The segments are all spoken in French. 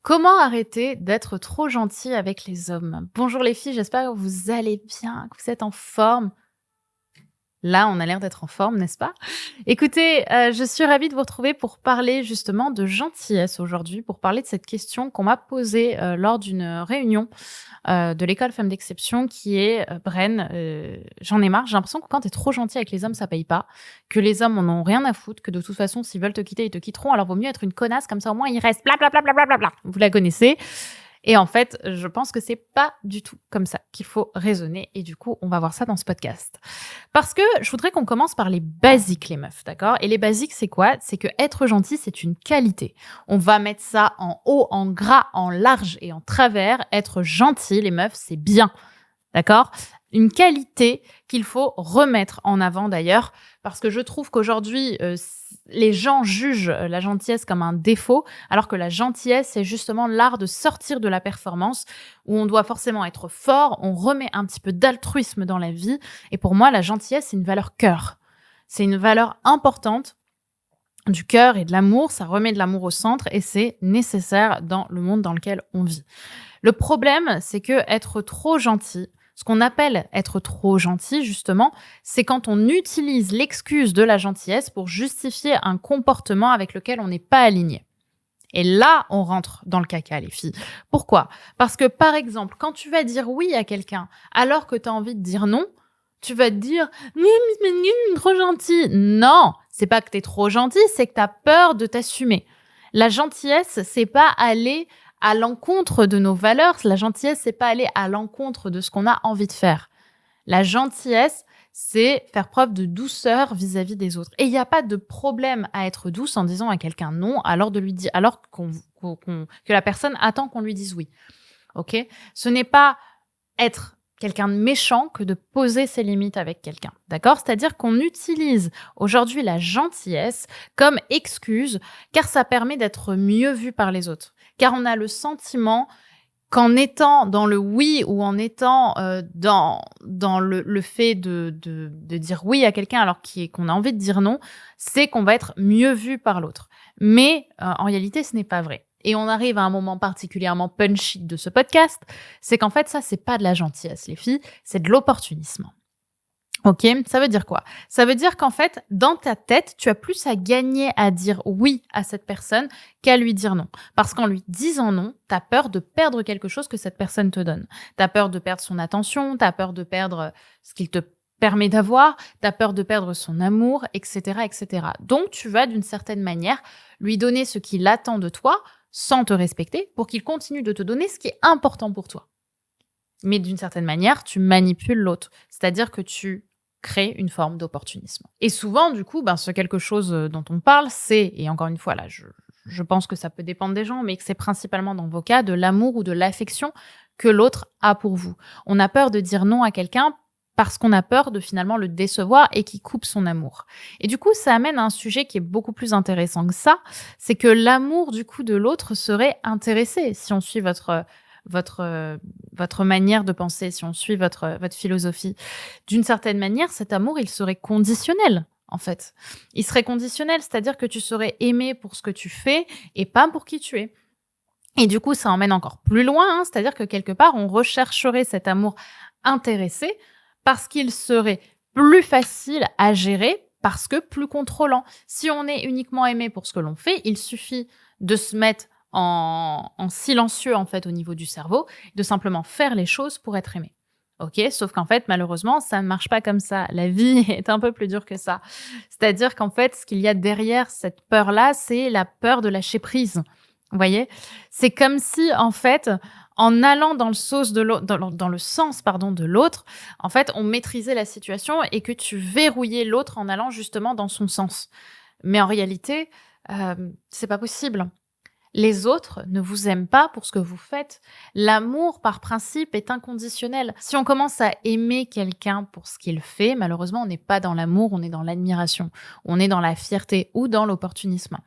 Comment arrêter d'être trop gentil avec les hommes? Bonjour les filles, j'espère que vous allez bien, que vous êtes en forme. Là, on a l'air d'être en forme, n'est-ce pas? Écoutez, je suis ravie de vous retrouver pour parler justement de gentillesse aujourd'hui, pour parler de cette question qu'on m'a posée, lors d'une réunion, de l'école Femmes d'Exception qui est, Bren, j'en ai marre, j'ai l'impression que quand tu es trop gentil avec les hommes, ça paye pas, que les hommes en ont rien à foutre, que de toute façon, s'ils veulent te quitter, ils te quitteront, alors vaut mieux être une connasse, comme ça au moins ils restent, bla bla bla bla bla bla bla. Vous la connaissez. Et en fait, je pense que c'est pas du tout comme ça qu'il faut raisonner et du coup, on va voir ça dans ce podcast. Parce que je voudrais qu'on commence par les basiques, les meufs, d'accord? Et les basiques, c'est quoi? C'est que être gentil, c'est une qualité. On va mettre ça en haut, en gras, en large et en travers. Être gentil, les meufs, c'est bien. D'accord? Une qualité qu'il faut remettre en avant d'ailleurs, parce que je trouve qu'aujourd'hui, les gens jugent la gentillesse comme un défaut, alors que la gentillesse, c'est justement l'art de sortir de la performance, où on doit forcément être fort, on remet un petit peu d'altruisme dans la vie. Et pour moi, la gentillesse, c'est une valeur cœur. C'est une valeur importante du cœur et de l'amour, ça remet de l'amour au centre et c'est nécessaire dans le monde dans lequel on vit. Le problème, c'est que être trop gentil, ce qu'on appelle être trop gentil, justement, c'est quand on utilise l'excuse de la gentillesse pour justifier un comportement avec lequel on n'est pas aligné. Et là, on rentre dans le caca, les filles. Pourquoi? Parce que, par exemple, quand tu vas dire oui à quelqu'un alors que tu as envie de dire non, tu vas te dire oui, mais trop gentil. Non, c'est pas que tu es trop gentil, c'est que tu as peur de t'assumer. La gentillesse, c'est pas aller à l'encontre de nos valeurs. La gentillesse, c'est pas aller à l'encontre de ce qu'on a envie de faire. La gentillesse, c'est faire preuve de douceur vis-à-vis des autres. Et il n'y a pas de problème à être douce en disant à quelqu'un non, alors de lui dire, alors que la personne attend qu'on lui dise oui. Ok? Ce n'est pas être quelqu'un de méchant que de poser ses limites avec quelqu'un. D'accord? C'est-à-dire qu'on utilise aujourd'hui la gentillesse comme excuse, car ça permet d'être mieux vu par les autres. Car on a le sentiment qu'en étant dans le oui ou en étant dans le fait de dire oui à quelqu'un alors qu'on a envie de dire non, c'est qu'on va être mieux vu par l'autre. Mais en réalité, ce n'est pas vrai. Et on arrive à un moment particulièrement punchy de ce podcast, c'est qu'en fait, ça, c'est pas de la gentillesse, les filles, c'est de l'opportunisme. Ok, ça veut dire quoi? Ça veut dire qu'en fait, dans ta tête, tu as plus à gagner à dire oui à cette personne qu'à lui dire non. Parce qu'en lui disant non, tu as peur de perdre quelque chose que cette personne te donne. Tu as peur de perdre son attention, tu as peur de perdre ce qu'il te permet d'avoir, tu as peur de perdre son amour, etc., etc. Donc, tu vas d'une certaine manière lui donner ce qu'il attend de toi sans te respecter pour qu'il continue de te donner ce qui est important pour toi. Mais d'une certaine manière, tu manipules l'autre. C'est-à-dire que tu crées une forme d'opportunisme. Et souvent, du coup, ce quelque chose dont on parle, c'est, et encore une fois, là, je pense que ça peut dépendre des gens, mais que c'est principalement dans vos cas de l'amour ou de l'affection que l'autre a pour vous. On a peur de dire non à quelqu'un parce qu'on a peur de finalement le décevoir et qu'il coupe son amour. Et du coup, ça amène à un sujet qui est beaucoup plus intéressant que ça, c'est que l'amour du coup de l'autre serait intéressé si on suit votre manière de penser, si on suit votre philosophie. D'une certaine manière, cet amour, il serait conditionnel, en fait. Il serait conditionnel, c'est-à-dire que tu serais aimé pour ce que tu fais et pas pour qui tu es. Et du coup, ça emmène encore plus loin, c'est-à-dire que quelque part, on rechercherait cet amour intéressé parce qu'il serait plus facile à gérer, parce que plus contrôlant. Si on est uniquement aimé pour ce que l'on fait, il suffit de se mettre en silencieux en fait au niveau du cerveau, de simplement faire les choses pour être aimé. Ok, sauf qu'en fait, malheureusement, ça ne marche pas comme ça. La vie est un peu plus dure que ça. C'est-à-dire qu'en fait, ce qu'il y a derrière cette peur-là, c'est la peur de lâcher prise. Vous voyez, c'est comme si en fait, en allant dans le sens de l'autre, en fait, on maîtrisait la situation et que tu verrouillais l'autre en allant justement dans son sens. Mais en réalité, c'est pas possible. Les autres ne vous aiment pas pour ce que vous faites. L'amour, par principe, est inconditionnel. Si on commence à aimer quelqu'un pour ce qu'il fait, malheureusement, on n'est pas dans l'amour, on est dans l'admiration. On est dans la fierté ou dans l'opportunisme.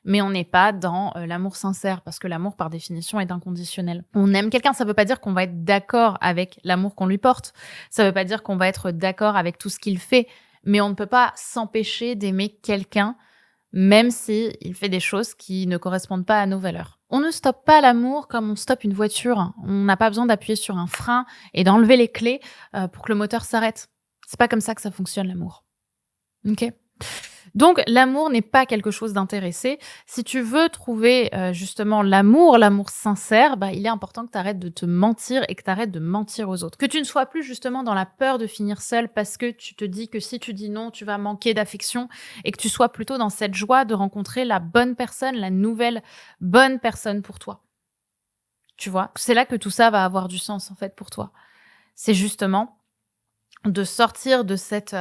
Mais on n'est pas dans l'amour sincère, parce que l'amour, par définition, est inconditionnel. On aime quelqu'un, ça ne veut pas dire qu'on va être d'accord avec l'amour qu'on lui porte. Ça ne veut pas dire qu'on va être d'accord avec tout ce qu'il fait. Mais on ne peut pas s'empêcher d'aimer quelqu'un même s'il fait des choses qui ne correspondent pas à nos valeurs. On ne stoppe pas l'amour comme on stoppe une voiture. On n'a pas besoin d'appuyer sur un frein et d'enlever les clés, pour que le moteur s'arrête. C'est pas comme ça que ça fonctionne l'amour. OK? Donc l'amour n'est pas quelque chose d'intéressé. Si tu veux trouver, justement l'amour sincère, bah, il est important que tu arrêtes de te mentir et que tu arrêtes de mentir aux autres. Que tu ne sois plus justement dans la peur de finir seule parce que tu te dis que si tu dis non, tu vas manquer d'affection et que tu sois plutôt dans cette joie de rencontrer la bonne personne, la nouvelle bonne personne pour toi. Tu vois? C'est là que tout ça va avoir du sens en fait pour toi. C'est justement de sortir de cette,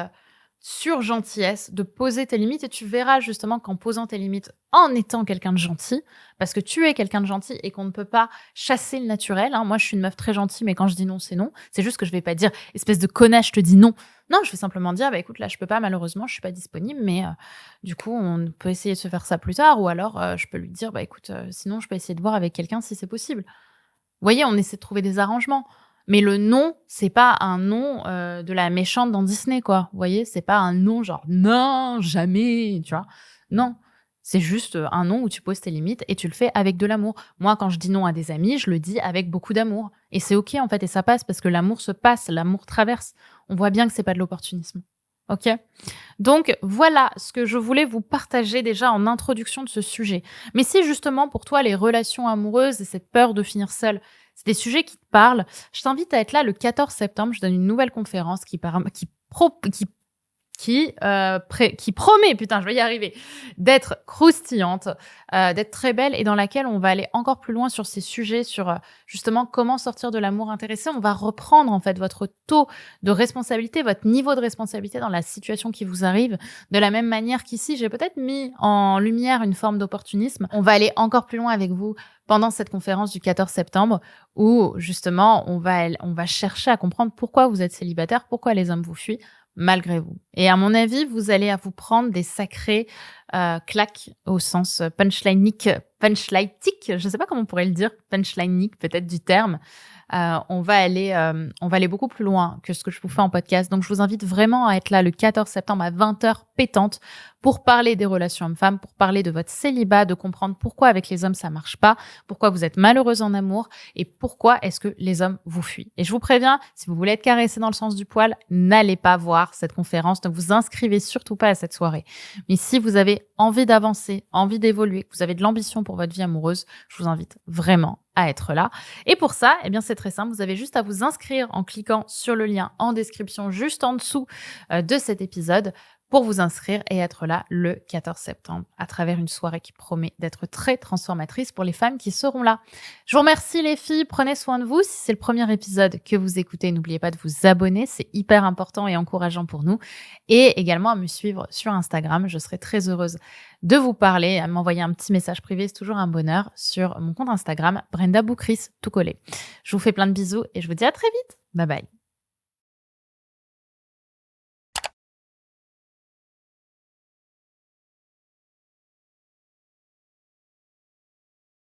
sur-gentillesse, de poser tes limites et tu verras justement qu'en posant tes limites, en étant quelqu'un de gentil, parce que tu es quelqu'un de gentil et qu'on ne peut pas chasser le naturel, hein. Moi, je suis une meuf très gentille, mais quand je dis non, c'est non. C'est juste que je vais pas dire: «Espèce de connasse, je te dis non». Non, je vais simplement dire: «Bah, écoute, là, je peux pas malheureusement, je suis pas disponible, mais du coup, on peut essayer de se faire ça plus tard» ou alors, je peux lui dire: «Bah, écoute, sinon je peux essayer de voir avec quelqu'un si c'est possible». Vous voyez, on essaie de trouver des arrangements. Mais le non, c'est pas un non, de la méchante dans Disney, quoi. Vous voyez? C'est pas un non genre: «Non, jamais», tu vois? Non, c'est juste, un non où tu poses tes limites et tu le fais avec de l'amour. Moi, quand je dis non à des amis, je le dis avec beaucoup d'amour et c'est OK, en fait et ça passe parce que l'amour se passe, l'amour traverse. On voit bien que c'est pas de l'opportunisme. OK? Donc voilà ce que je voulais vous partager déjà en introduction de ce sujet. Mais si justement pour toi les relations amoureuses et cette peur de finir seule, c'est des sujets qui te parlent, je t'invite à être là le 14 septembre. Je donne une nouvelle conférence qui promet, putain, je vais y arriver, d'être croustillante, d'être très belle et dans laquelle on va aller encore plus loin sur ces sujets, sur justement comment sortir de l'amour intéressé. On va reprendre en fait votre taux de responsabilité, votre niveau de responsabilité dans la situation qui vous arrive. De la même manière qu'ici, j'ai peut-être mis en lumière une forme d'opportunisme. On va aller encore plus loin avec vous pendant cette conférence du 14 septembre où justement on va chercher à comprendre pourquoi vous êtes célibataire, pourquoi les hommes vous fuient malgré vous. Et à mon avis, vous allez à vous prendre des sacrés claques au sens punchlineique, punchlightique, je sais pas comment on pourrait le dire, punchlineique peut-être du terme. On va aller beaucoup plus loin que ce que je vous fais en podcast. Donc, je vous invite vraiment à être là le 14 septembre à 20h pétante pour parler des relations hommes-femmes, pour parler de votre célibat, de comprendre pourquoi avec les hommes ça marche pas, pourquoi vous êtes malheureuse en amour et pourquoi est-ce que les hommes vous fuient. Et je vous préviens, si vous voulez être caressé dans le sens du poil, n'allez pas voir cette conférence, ne vous inscrivez surtout pas à cette soirée. Mais si vous avez envie d'avancer, envie d'évoluer, que vous avez de l'ambition pour votre vie amoureuse, je vous invite vraiment à être là. Et pour ça, eh bien, c'est très simple. Vous avez juste à vous inscrire en cliquant sur le lien en description juste en dessous de cet épisode pour vous inscrire et être là le 14 septembre à travers une soirée qui promet d'être très transformatrice pour les femmes qui seront là. Je vous remercie les filles, prenez soin de vous. Si c'est le premier épisode que vous écoutez, n'oubliez pas de vous abonner, c'est hyper important et encourageant pour nous. Et également à me suivre sur Instagram, je serai très heureuse de vous parler, à m'envoyer un petit message privé, c'est toujours un bonheur, sur mon compte Instagram, Brenda Boucris, tout collé. Je vous fais plein de bisous et je vous dis à très vite. Bye bye.